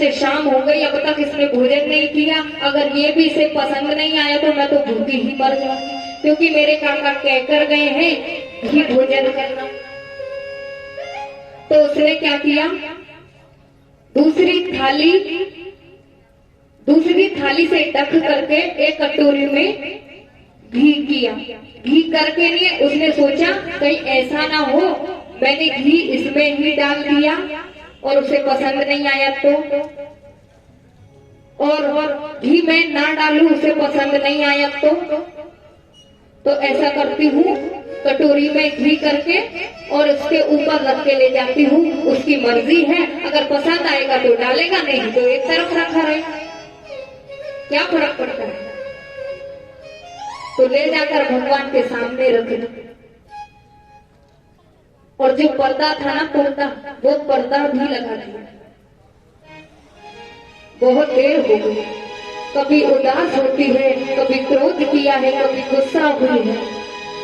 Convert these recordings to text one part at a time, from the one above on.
से शाम हो गई, अब तक इसने भोजन नहीं किया। अगर ये भी इसे पसंद नहीं आया तो मैं तो भूखी ही मर जाऊंगी, क्योंकि मेरे काका कहकर गए हैं घी भोजन करना। तो उसने क्या किया, दूसरी थाली से ढक करके एक कटोरी में घी किया। घी करके नहीं, उसने सोचा कहीं ऐसा ना हो मैंने घी इसमें ही डाल दिया और उसे पसंद नहीं आया और घी मैं ना डालूं उसे पसंद नहीं आया तो ऐसा करती हूँ, कटोरी में घी करके और उसके ऊपर रख के ले जाती हूँ। उसकी मर्जी है, अगर पसंद आएगा तो डालेगा, नहीं तो एक तरफ रखा रहेगा, क्या फर्क पड़ता है। तो ले जाकर भगवान के सामने रख दो। और जो पर्दा था ना पर्दा, वो पर्दा भी लगा दिया। बहुत देर हो गई, कभी उदास होती है, कभी क्रोध किया है, कभी गुस्सा हुई है।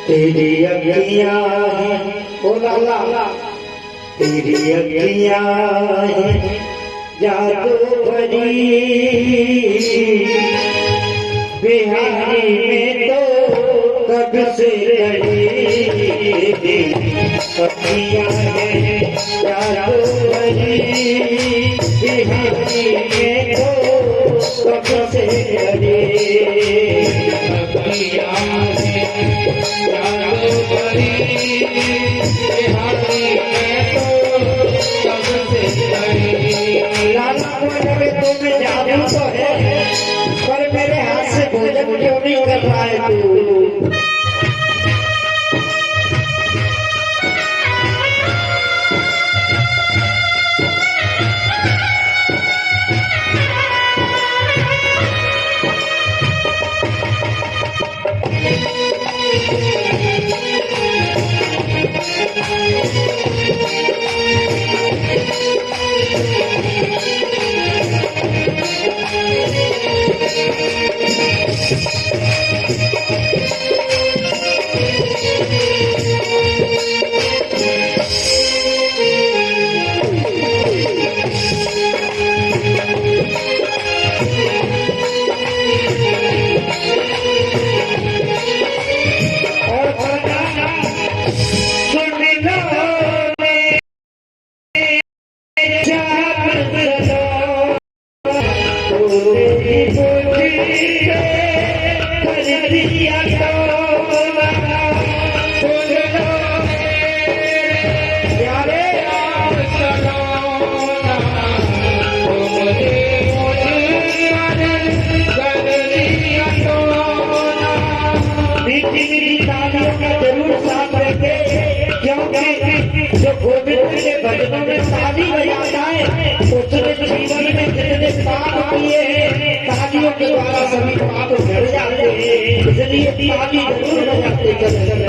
तेरी अखियां ओ लाला, तेरी अखियां जादू भरी, बिहारी में तो कब से लड़ी, अखियां जादू भरी, बिहारी में तो कब से लड़ी, अखियां जादू भरी, बिहारी में तो कब से लड़ी। लाला तुम्हें जादू तो है, पर मेरे हाथ से भोजन क्यों नहीं कर रहा है तू। जो गोविंद के भजनों में ताली बजाता है, उसने जीवन में जितने पाप किए हैं, तालियों के द्वारा सभी पाप झड़ जाते हैं। इसलिए ताली जरूर बजाते चले।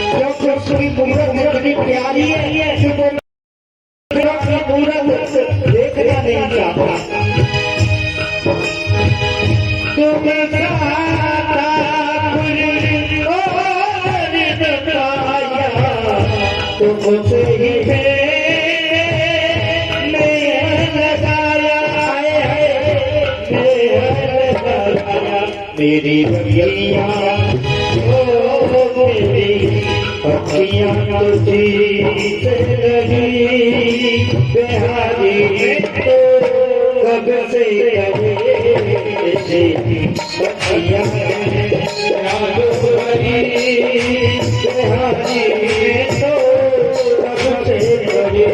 क्योंकि उसकी मूर्त इतनी प्यारी है कि वो मूर्त देखना नहीं चाहता। तुमसे ही मेरी बगिया मेरी पक्षियाँ तुझी से लगी बिहारी तो कब से पक्षियाँ बिहारी तो कब से लगी।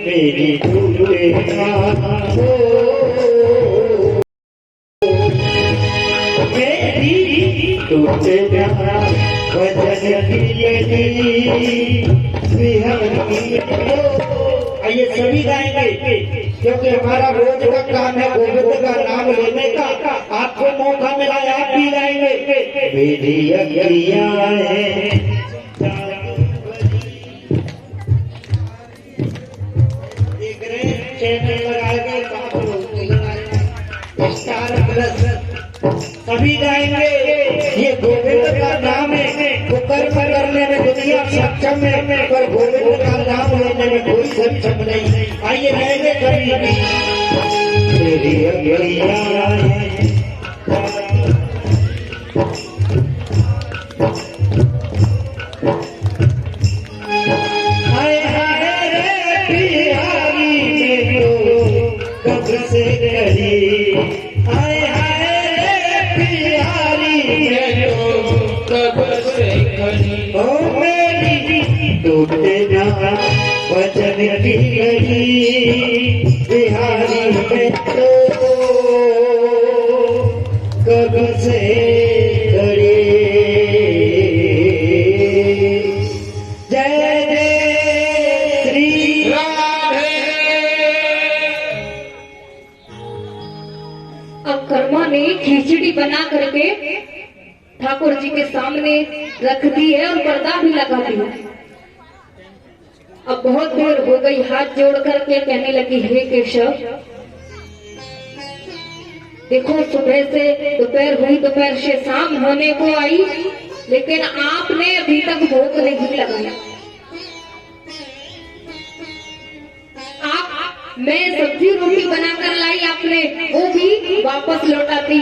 मेरी झूले मेरी तुझे वजन आइए सभी गाएंगे क्योंकि हमारा रोज का काम है गोविंद का नाम लेने का। आपको मौका मिला आप भी गाएंगे। मेरी अखियाँ हैं सभी गाएंगे। ये गोविंद का नाम है वो कर्म करने में दुनिया सक्षम है पर गोविंद का नाम लेने में कोई सक्षम नहीं। आइए गाएंगे कभी तेरी हाय हाय रे बिहारी कब से करी हाय ओ मेरी टूटे ना वचन की गई बिहारी में तो कब से करे। जय जय श्री राधे। अब कर्मा ने खिचड़ी बना करके ठाकुर जी के सामने रख दी है और पर्दा भी लगा दी है। अब बहुत देर हो गई, हाथ जोड़ करके कहने लगी हे केशव, देखो सुबह से दोपहर हुई, दोपहर से शाम होने को आई, लेकिन आपने अभी तक भोग नहीं लगाया। आप मैं सब्जी रोटी बनाकर लाई, आपने वो भी वापस लौटा दी।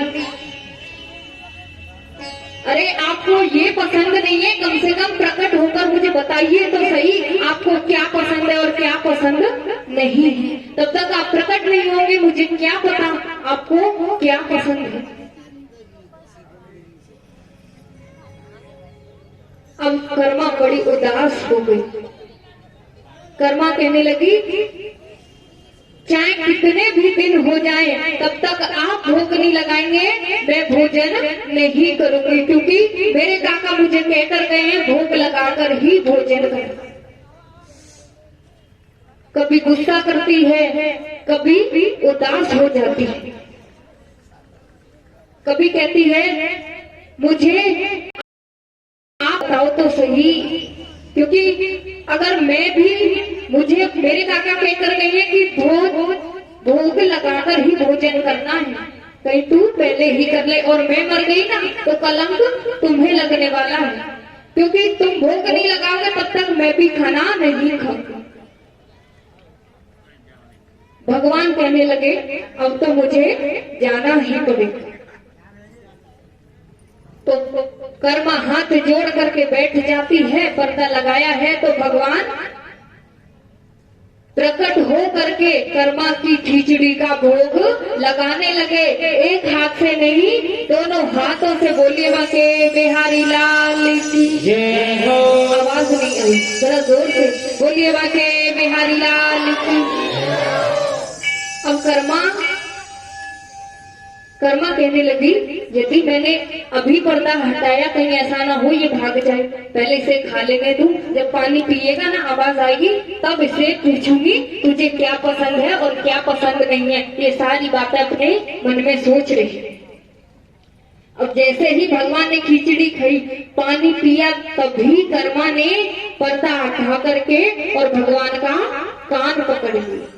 अरे आपको ये पसंद नहीं है, कम से कम प्रकट होकर मुझे बताइए तो सही आपको क्या पसंद है और क्या पसंद नहीं है। तब तक आप प्रकट नहीं होंगे, मुझे क्या पता आपको क्या पसंद है। अब कर्मा बड़ी उदास हो गई। कर्मा कहने लगी चाहे कितने भी दिन हो जाए तब तक आप भोग नहीं लगाएंगे, मैं भोजन नहीं करूंगी, क्योंकि मेरे काका मुझे कहकर गए हैं भोग लगाकर ही भोजन करना। कभी गुस्सा करती है, कभी उदास हो जाती है, कभी कहती है मुझे आप बताओ तो सही, क्योंकि अगर मैं भी मुझे मेरे काका कहकर गए हैं कि भोग लगाकर ही भोजन करना है, कहीं तू पहले ही कर ले, और मैं मर गई ना तो कलंक तुम्हें लगने वाला है, क्योंकि तुम भोग नहीं लगाओगे तब तक मैं भी खाना नहीं खाऊंगा। भगवान कहने लगे अब तो मुझे जाना ही पड़ेगा। तो कर्मा हाथ जोड़ करके बैठ जाती है, पर्दा लगाया है तो भगवान प्रकट हो करके कर्मा की खिचड़ी का भोग लगाने लगे। एक हाथ से नहीं, दोनों हाथों से। बोलिए बाके बिहारी लाल की जय हो। आवाज नहीं आई, जरा जोर से बोलिए बाके बिहारी लाल की। अब कर्मा कहने लगी यदि मैंने अभी पर्दा हटाया कहीं ऐसा ना हो ये भाग जाए, पहले इसे खा लेने दूं, जब पानी पिएगा ना आवाज आएगी तब इसे पूछूंगी तुझे क्या पसंद है और क्या पसंद नहीं है। ये सारी बातें अपने मन में सोच रही है। अब जैसे ही भगवान ने खिचड़ी खाई, पानी पिया, तभी कर्मा ने पर्दा हटा करके और भगवान का कान पकड़ लिया।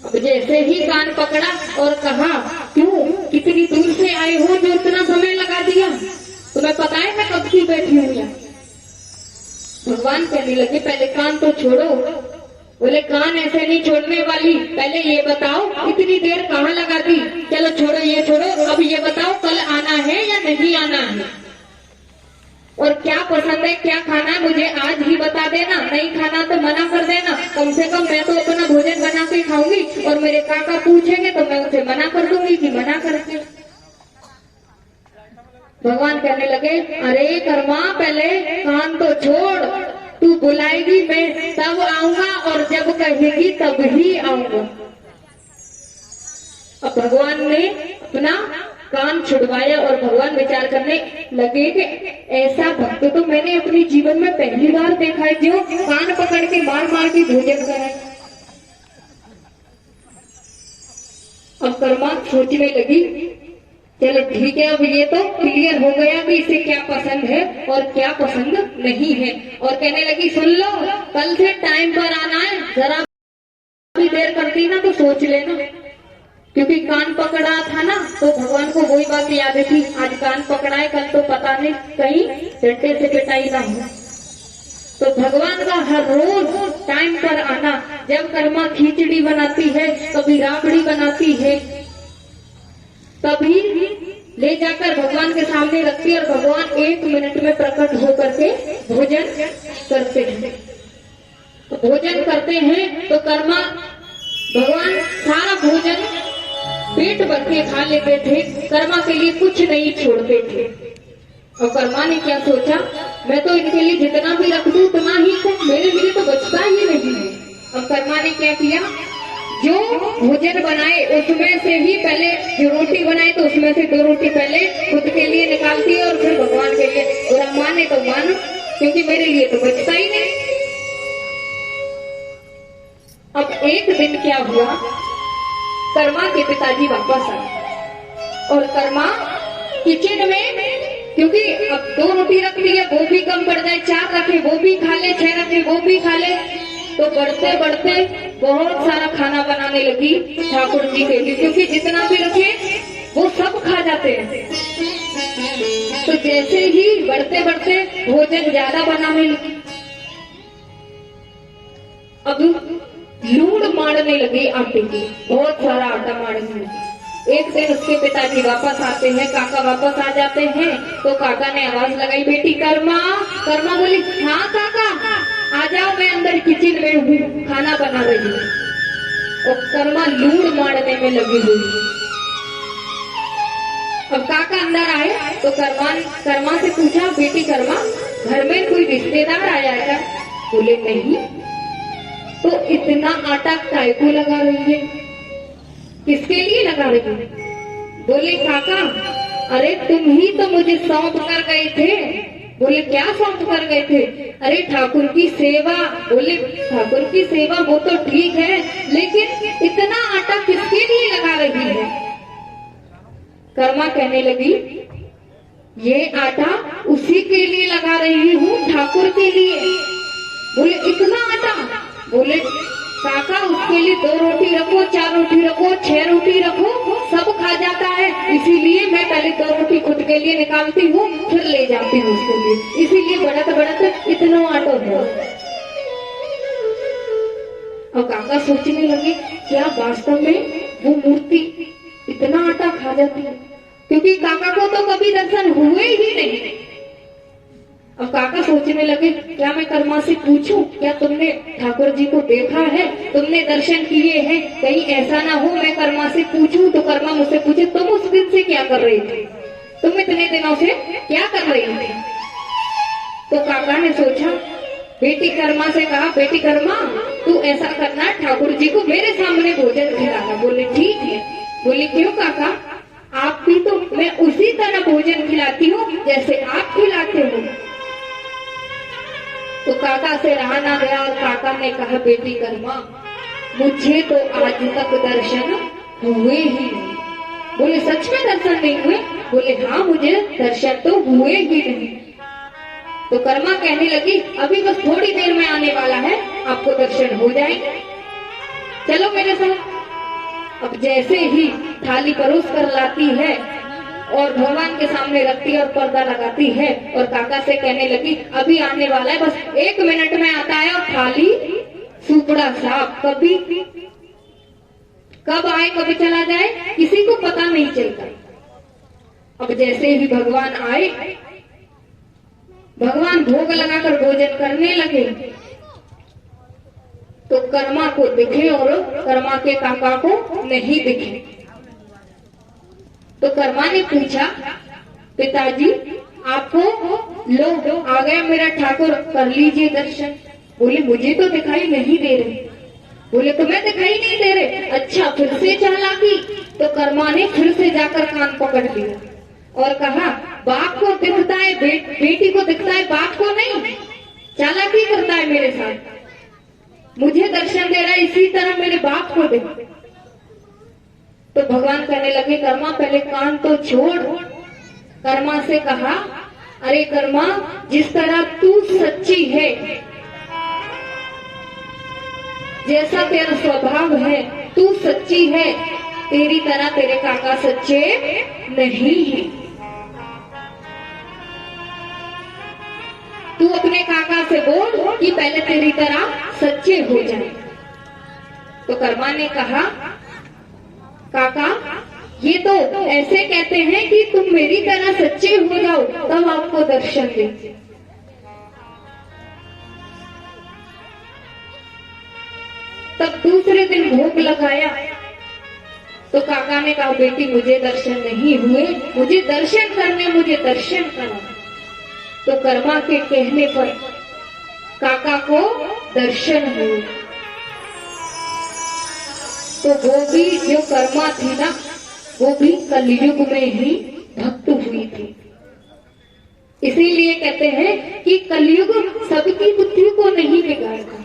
अब जैसे ही कान पकड़ा और कहा क्यों कितनी दूर से आए हो जो इतना समय लगा दिया, तुम्हें पता है मैं कब की बैठी हूँ यहाँ। भगवान कहने लगे पहले कान तो छोड़ो। बोले कान ऐसे नहीं छोड़ने वाली, पहले ये बताओ इतनी देर कहाँ लगा दी। चलो छोड़ो ये छोड़ो, अब ये बताओ कल आना है या नहीं आना है, और क्या पसंद है क्या खाना है मुझे आज ही बता देना, नहीं खाना तो मना कर देना। कम से कम मैं तो अपना भोजन बना के खाऊंगी, और मेरे काका पूछेंगे तो मैं उसे मना कर दूंगी कि मना करके। भगवान कहने लगे अरे कर्मा पहले कान तो छोड़, तू बुलाएगी मैं तब आऊंगा और जब कहेगी तब ही आऊंगा। अब भगवान ने अपना कान छुड़वाया और भगवान विचार करने लगे कि ऐसा भक्त तो मैंने अपने जीवन में पहली बार देखा है जो कान पकड़ के मार मार के भोजन कराए। अब कर्मा सोचने लगी चलो ठीक है, अब ये तो क्लियर हो गया कि इसे क्या पसंद है और क्या पसंद नहीं है। और कहने लगी सुन लो कल से टाइम पर आना है, जरा भी देर करती ना तो सोच लेना, क्योंकि कान पकड़ा था ना तो भगवान को वही बात याद थी, आज कान पकड़ा है कल तो पता नहीं कहीं डंडे से पिटाई ना हो। तो भगवान का हर रोज टाइम पर आना। जब कर्मा खिचड़ी बनाती है, कभी राबड़ी बनाती है, तभी ले जाकर भगवान के सामने रखती है और भगवान 1 मिनट में प्रकट होकर के भोजन करते हैं। तो भोजन करते हैं तो कर्मा भगवान सारा भोजन पेट भर के खा लेते थे, कर्मा के लिए कुछ नहीं छोड़ते थे। और कर्मा ने क्या सोचा मैं तो इनके लिए जितना भी रख दूं उतना ही तो मेरे लिए तो बचता ही नहीं है। अब कर्मा ने क्या किया, जो भोजन बनाए उसमें से ही पहले जो रोटी बनाई तो उसमें से 2 रोटी पहले खुद के लिए निकालती है और फिर भगवान के लिए, और माने तो मानो क्योंकि मेरे लिए तो बचता ही नहीं। अब एक दिन क्या हुआ, कर्मा के पिताजी वापस आए और कर्मा किचन में, क्योंकि अब 2 रोटी रख ली है वो भी कम पड़ जाए, 4 रखे वो भी खा ले, 6 रखे वो भी खा ले, तो बढ़ते बढ़ते बहुत सारा खाना बनाने लगी ठाकुर जी के लिए, क्योंकि जितना भी रखे वो सब खा जाते हैं। तो जैसे ही बढ़ते बढ़ते भोजन ज्यादा बनाने लगी, अब लूड़ मारने लगी आटे की, बहुत सारा आटा मारने लगी। एक दिन उसके पिताजी वापस आते हैं, काका वापस आ जाते हैं, तो काका ने आवाज लगाई बेटी कर्मा। कर्मा बोली हाँ काका आ जाओ, मैं अंदर किचन में हूँ खाना बना रही हूँ। और कर्मा लूड़ मारने में लगी हुई। अब काका अंदर आए तो कर्मा से पूछा बेटी कर्मा घर में कोई रिश्तेदार आया है क्या? बोले नहीं। तो इतना आटा काय को लगा रही है, किसके लिए लगा रही है? बोले काका अरे तुम ही तो मुझे सौंप कर गए थे। बोले क्या सौंप कर गए थे? अरे ठाकुर की सेवा। बोले ठाकुर की सेवा वो तो ठीक है, लेकिन इतना आटा किसके लिए लगा रही है? कर्मा कहने लगी ये आटा उसी के लिए लगा रही हूँ, ठाकुर के लिए। बोले इतना आटा? बोले काका उसके लिए 2 रोटी रखो, 4 रोटी रखो, 6 रोटी रखो, सब खा जाता है, इसीलिए मैं पहले 2 रोटी खुद के लिए निकालती हूँ फिर ले जाती हूँ उसके लिए, इसीलिए बढ़त बढ़त इतना आटो है। और काका सोचने लगे क्या वास्तव में वो मूर्ति इतना आटा खा जाती है, क्योंकि काका को तो कभी दर्शन हुए ही नहीं। अब काका सोचने लगे क्या मैं कर्मा से पूछूं, क्या तुमने ठाकुर जी को देखा है, तुमने दर्शन किए हैं, कहीं ऐसा ना हो मैं कर्मा से पूछूं तो कर्मा मुझसे पूछे तुम उस दिन से क्या कर रही थी, तुम इतने दिनों से क्या कर रही थी। तो काका ने सोचा, बेटी कर्मा से कहा बेटी कर्मा तू ऐसा करना ठाकुर जी को मेरे सामने भोजन खिलाना। बोले ठीक है। बोले क्यों काका, आप भी तो मैं उसी तरह भोजन खिलाती हूँ जैसे आप खिलाते हो। तो काका से रहा ना गया और काका ने कहा बेटी कर्मा मुझे तो आज तक दर्शन हुए ही नहीं। बोले सच में दर्शन नहीं हुए। बोले हाँ मुझे दर्शन तो हुए ही नहीं। तो कर्मा कहने लगी अभी बस थोड़ी देर में आने वाला है, आपको दर्शन हो जाएंगे, चलो मेरे साथ। अब जैसे ही थाली परोस कर लाती है और भगवान के सामने रखती है और पर्दा लगाती है और काका से कहने लगी अभी आने वाला है, बस 1 मिनट में आता है, और थाली सुपड़ा साफ, कभी कब आए कभी चला जाए किसी को पता नहीं चलता। अब जैसे ही भगवान आए, भगवान भोग लगाकर भोजन करने लगे तो कर्मा को दिखे और कर्मा के काका को नहीं दिखे। तो कर्मा ने पूछा पिताजी आपको लो आ गया मेरा ठाकुर, कर लीजिए दर्शन। बोले मुझे तो दिखाई नहीं दे रहे। बोले तुम्हें दिखाई नहीं दे रहे, अच्छा फिर से चालाकी। तो कर्मा ने फिर से जाकर कान पकड़ लिया और कहा बाप को दिखता है बेटी को दिखता है, बाप को नहीं, चालाकी करता है मेरे साथ, मुझे दर्शन दे रहा है इसी तरह मेरे बाप को दे। तो भगवान कहने लगे कर्मा पहले कान तो छोड़। कर्मा से कहा अरे कर्मा जिस तरह तू सच्ची है, जैसा तेरा स्वभाव है तू सच्ची है, तेरी तरह तेरे काका सच्चे नहीं है। तू अपने काका से बोल कि पहले तेरी तरह सच्चे हो जाए। तो कर्मा ने कहा काका ये तो ऐसे कहते हैं कि तुम मेरी तरह सच्चे हो जाओ तब आपको दर्शन दे। तब दूसरे दिन भोग लगाया तो काका ने कहा बेटी मुझे दर्शन नहीं हुए, मुझे दर्शन करने, मुझे दर्शन करो। तो कर्मा के कहने पर काका को दर्शन हुए। तो वो भी जो कर्मा थी ना, वो भी कलयुग में ही भक्त हुई थी। इसीलिए कहते हैं कि कलयुग सबकी बुद्धि को नहीं बिगाड़ता,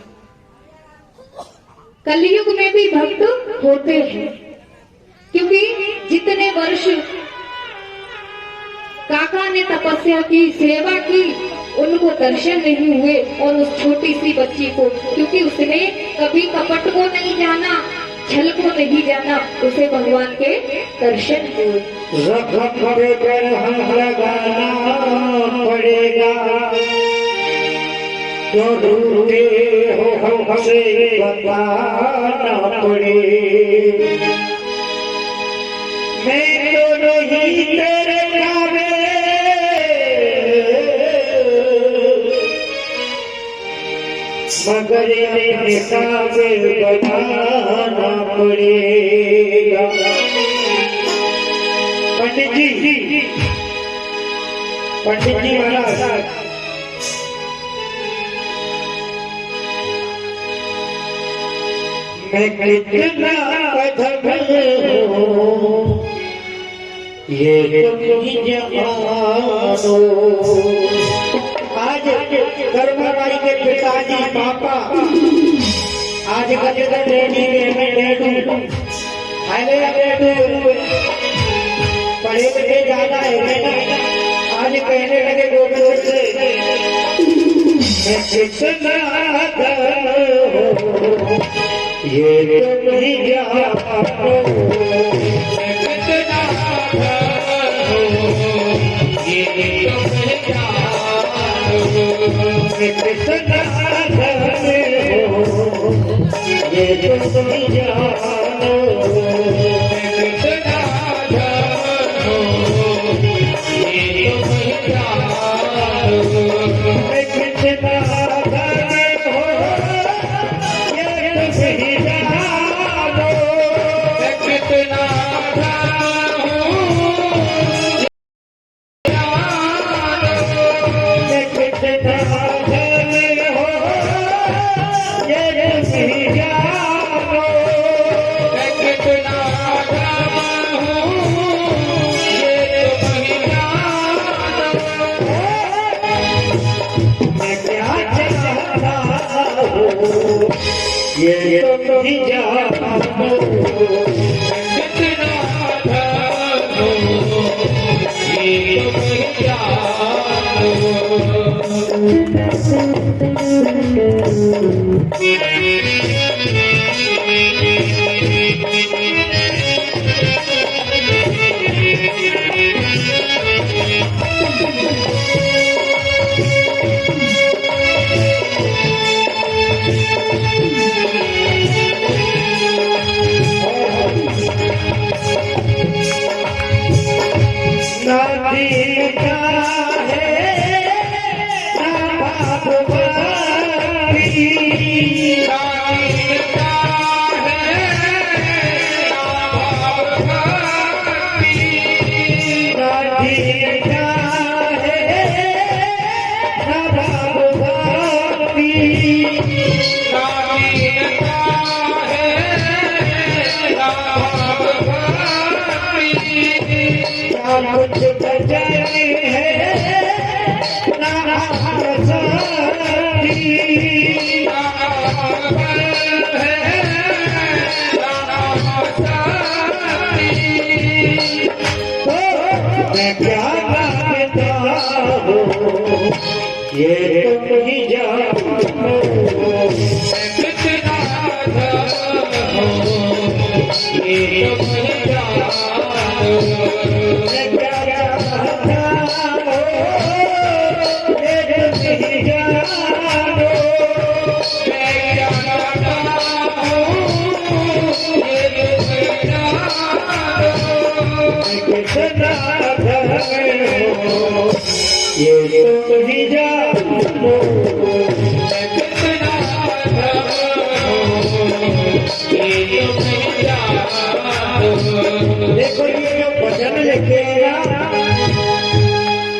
कलयुग में भी भक्त होते हैं। क्योंकि जितने वर्ष काका ने तपस्या की, सेवा की, उनको दर्शन नहीं हुए। और उस छोटी सी बच्ची को, क्योंकि उसने कभी कपट को नहीं जाना, छल को नहीं जाना, उसे भगवान के दर्शन हुए। लगाना पड़ेगा जो ढूंढे हो हमसे बताना पड़ेगा। मैं तो नहीं तेरे काबे, मगर मेरे काबे बनाना पड़ेगा। पंडित जी महाराज, मैं कितना अधम हूँ ये तुम जानो। आज कर्माबाई के पिताजी पापा आज गजगन रेडी में डेडू पढ़े लिखे ज्यादा है बेटा, आज कहने लगे गोविंद से मैं कितना ये तुम ही जानो कितना जानो ये तुम जानो कितना जाने हो ये तुम ही जानो कितना जानो ये तुम जानो कितना जाने हो ये तुम ही जानो कितना कितना जाने हो ये तुम ही जानो कितना ये तुम मैं क्या चाहता हूँ ये तुम ही जानो कितना जानो ये तुम जानो ना दीदा है ना बाप बारी ना दीदा है ना बाप बारी ना कुछ बजाने है ना आसानी मैं क्या मांगता हूँ ये तुम ही जानो मैं क्या चाहता हूँ ये तुम ही जानो कितना धर्म हो ये तुम ही जानो देखो ये जो भजन लेके आया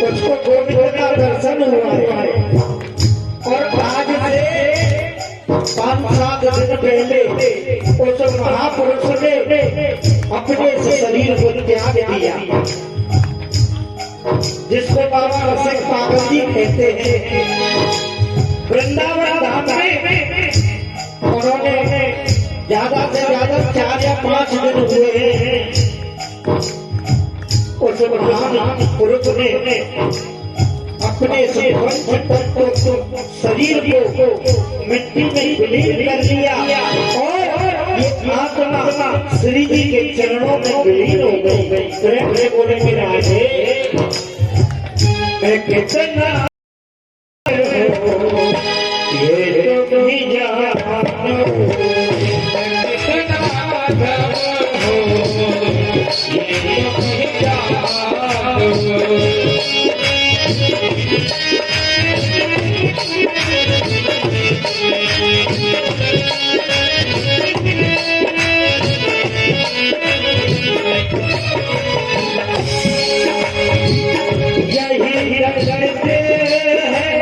उसको गोविंद का दर्शन हुआ है और आज से 5-7 दिन पहले उस महापुरुष ने अपने शरीर को त्याग दिया जिसको बाबा रसिक पागल जी कहते हैं। वृंदावन धाम में उन्होंने ज्यादा से ज्यादा 4 या 5 दिन हुए हैं। उस महान पुरुष ने अपने शरीर को मिट्टी में विलीन कर लिया और ये आत्मा श्री जी के चरणों में विलीन हो गई। प्रेम से बोलेंगे राधे मैं कितना ये तुम ही जानो यही रगड़ते हैं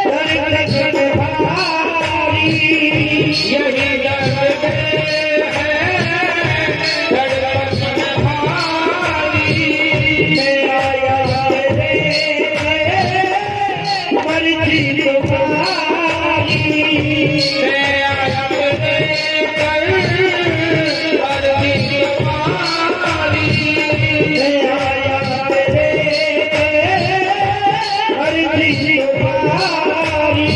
रगड़ भारी यही करते हैं धड़कन भारी मेरा यार रे मर्जी तुम्हारी मैं अपने कर अर्जी तुम्हारी मेरा यार रे मर्जी तुम्हारी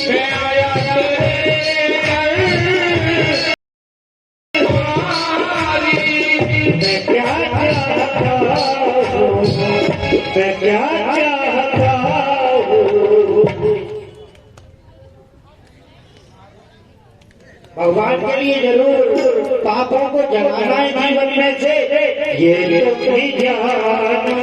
मैं आया तेरे मैं क्या चाहता हूँ। भगवान के लिए जरूर पापों को जगाना है जीवन में से, ये तुम भी जानो।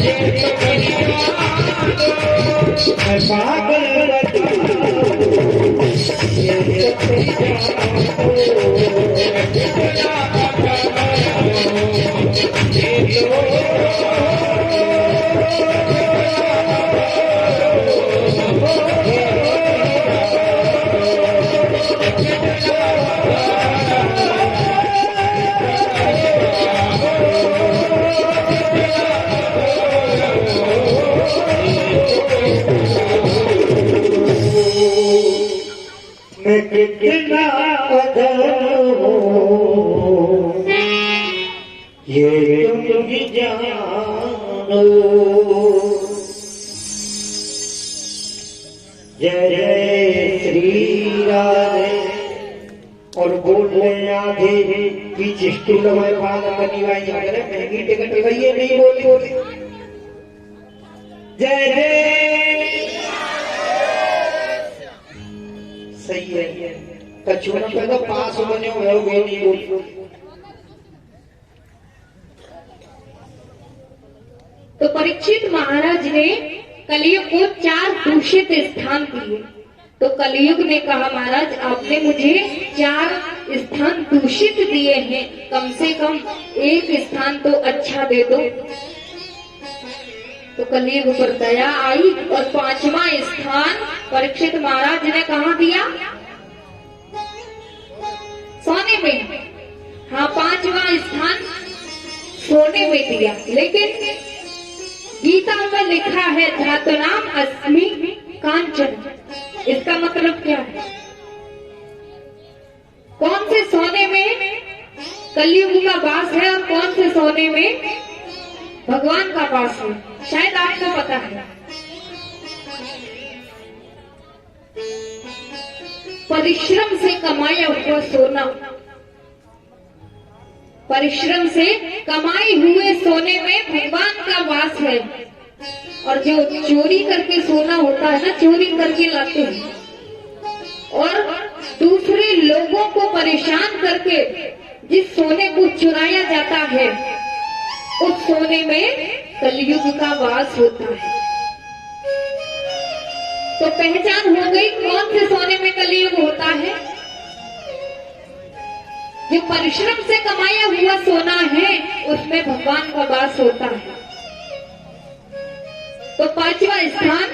ये तुम भी कितना अधम हूँ, ये तुम भी जानो। जय जय श्री राधे। और बोल रहे आधे पीछे स्टूल हमारे पास बनी हुई है, महंगी टिकट लगाइए, नहीं बोली। जय जय सही है। कछुआ पैदा पास बने हुए नहीं बोली। तो परीक्षित महाराज ने कलयुग को 4 दूषित स्थान दिए। तो कलयुग ने कहा, महाराज आपने मुझे 4 स्थान दूषित दिए हैं, कम से कम एक स्थान तो अच्छा दे दो। तो कलयुग पर दया आई और 5वां स्थान परीक्षित महाराज ने कहा दिया, सोने में। हाँ, 5वां स्थान सोने में दिया। लेकिन गीता में लिखा है धातुनाम अस्मि कांचन। इसका मतलब क्या है? कौन से सोने में कलयुग का वास है और कौन से सोने में भगवान का वास है? शायद आपको पता है। परिश्रम से कमाया हुआ सोना, परिश्रम से कमाए हुए सोने में भगवान का वास है। और जो चोरी करके सोना होता है ना, चोरी करके लाते हैं और दूसरे लोगों को परेशान करके जिस सोने को चुराया जाता है, उस सोने में कलयुग का वास होता है। तो पहचान हो गई कौन से सोने में कलयुग होता है। जो परिश्रम से कमाया हुआ सोना है, उसमें भगवान का वास होता है। तो 5वां स्थान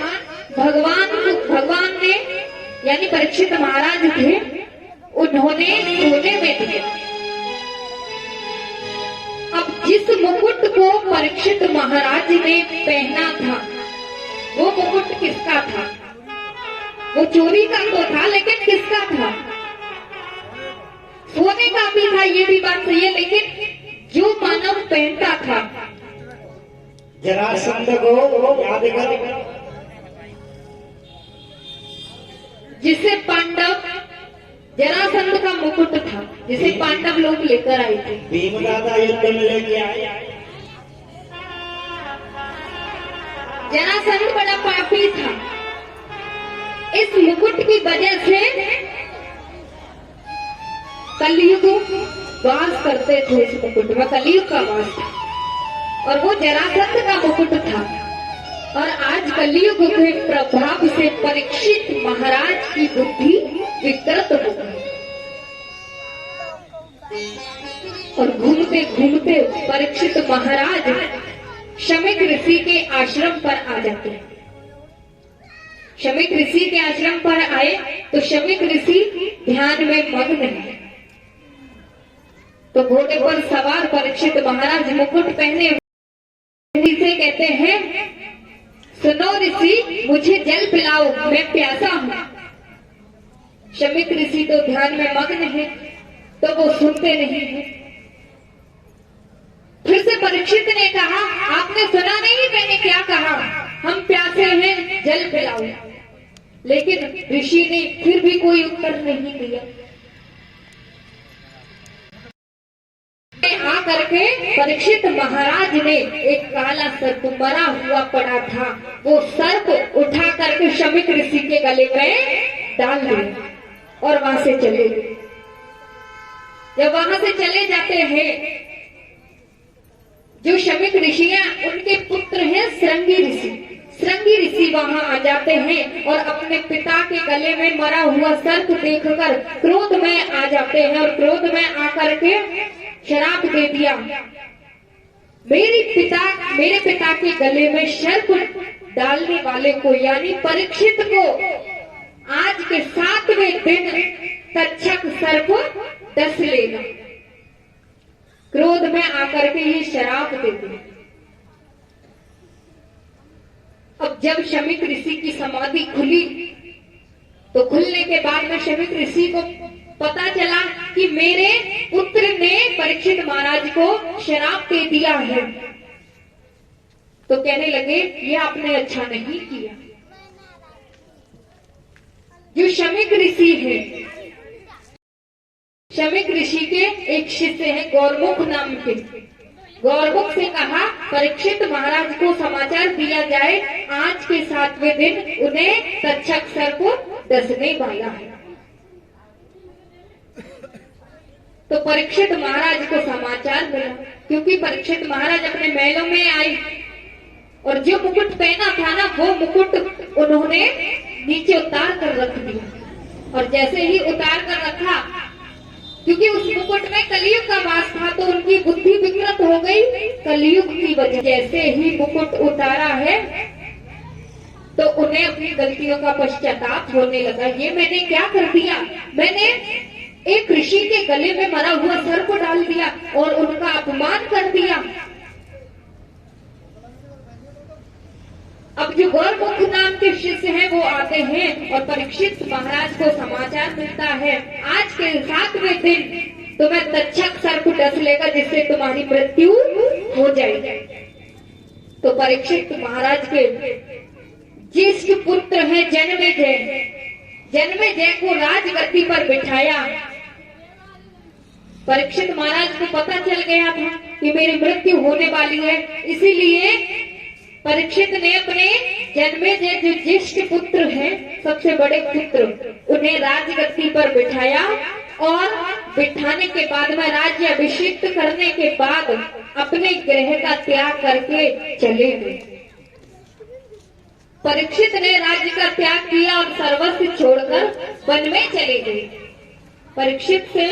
भगवान ने, यानी परीक्षित महाराज थे, उन्होंने सोने में दिया। अब जिस मुकुट को परीक्षित महाराज ने पहना था, वो मुकुट किसका था? वो चोरी का तो था, लेकिन किसका था? सोने का भी था, ये भी बात सही है, लेकिन जो मानव पहनता था, जरासंध को याद करो, जिसे पांडव, जरासंध का मुकुट था, जिसे पांडव लोग लेकर आए थे। भीम दादा युद्ध में लेके आए। जरासंध बड़ा पापी था। इस मुकुट की वजह से कलयुग वास करते थे। इस मुकुट में कलयुग का वास था और वो जरासंध का मुकुट था। और आज कलयुग के प्रभाव से परीक्षित महाराज की बुद्धि विकृत हो गई और घूमते घूमते परीक्षित महाराज शमिक ऋषि के आश्रम पर आ जाते हैं। शमिक ऋषि के आश्रम पर आए तो शमिक ऋषि ध्यान में मग्न है। तो घोड़े पर सवार परीक्षित महाराज मुकुट पहने ऋषि से कहते हैं, सुनो ऋषि, मुझे जल पिलाओ, मैं प्यासा हूं। शमिक ऋषि तो ध्यान में मग्न है, तो वो सुनते नहीं है। फिर से परीक्षित ने कहा, आपने सुना नहीं मैंने क्या कहा? हम प्यासे हैं, जल पिलाओ। लेकिन ऋषि ने फिर भी कोई उत्तर नहीं दिया। आ करके परीक्षित महाराज ने एक काला सर्प मरा हुआ पड़ा था, वो सर्प उठा करके शमिक ऋषि के गले में डाल दिया और वहां से चले गए। जब वहां से चले जाते हैं, जो शमिक ऋषियां उनके पुत्र हैं श्रृंगी ऋषि, श्रृंगी ऋषि वहां आ जाते हैं और अपने पिता के गले में मरा हुआ सर्प देखकर क्रोध में आ जाते हैं और क्रोध में आकर के शराप दे दिया, मेरे पिता के गले में सर्प डालने वाले को यानी परीक्षित को आज के 7वें दिन तक्षक सर्प डस लेगा। क्रोध में आकर के ये शराप दे दिया। अब जब शमिक ऋषि की समाधि खुली, तो खुलने के बाद में शमिक ऋषि को पता चला कि मेरे पुत्र ने परीक्षित महाराज को शराप दे दिया है। तो कहने लगे, ये आपने अच्छा नहीं किया। जो शमिक ऋषि है, शमिक ऋषि के एक शिष्य हैं गौरमुख नाम के, गौरमुख से कहा परीक्षित महाराज को समाचार दिया जाए, आज के 7वें दिन उन्हें तक्षक सर्प डसने वाला है। तो परीक्षित महाराज को समाचार मिला, क्योंकि परीक्षित महाराज अपने महलों में आए और जो मुकुट पहना था ना, वो मुकुट उन्होंने नीचे उतार कर रख दिया। और जैसे ही उतार कर रखा, क्योंकि उस मुकुट में कलयुग का वास था, तो उनकी बुद्धि विकृत हो गई कलयुग की वजह। जैसे ही मुकुट उतारा है, तो उन्हें अपनी गलतियों का पश्चाताप होने लगा। ये मैंने क्या कर दिया? मैंने एक ऋषि के गले में मरा हुआ सर्प डाल दिया और उनका अपमान कर दिया। अब जो गौरमुख नाम के शिष्य हैं वो आते हैं और परीक्षित महाराज को समाचार मिलता है, आज के 7वें दिन तुम्हें तक्षक सर्प डस लेगा, जिससे तुम्हारी मृत्यु हो जाएगी। तो परीक्षित महाराज के ज्येष्ठ पुत्र हैं जन्मेजय, जन्मेजय को राजगद्दी पर बिठाया। परीक्षित महाराज को पता चल गया था कि मेरी मृत्यु होने वाली है, इसीलिए परीक्षित ने अपने जन्मेजय जो ज्येष्ठ पुत्र हैं, सबसे बड़े पुत्र, उन्हें राजगद्दी पर बिठाया और बिठाने के बाद में राज्य अभिषिक्त करने के बाद अपने गृह का त्याग करके चले गए। परीक्षित ने राज्य का त्याग किया और सर्वस्व छोड़कर वन में चले गए। परीक्षित से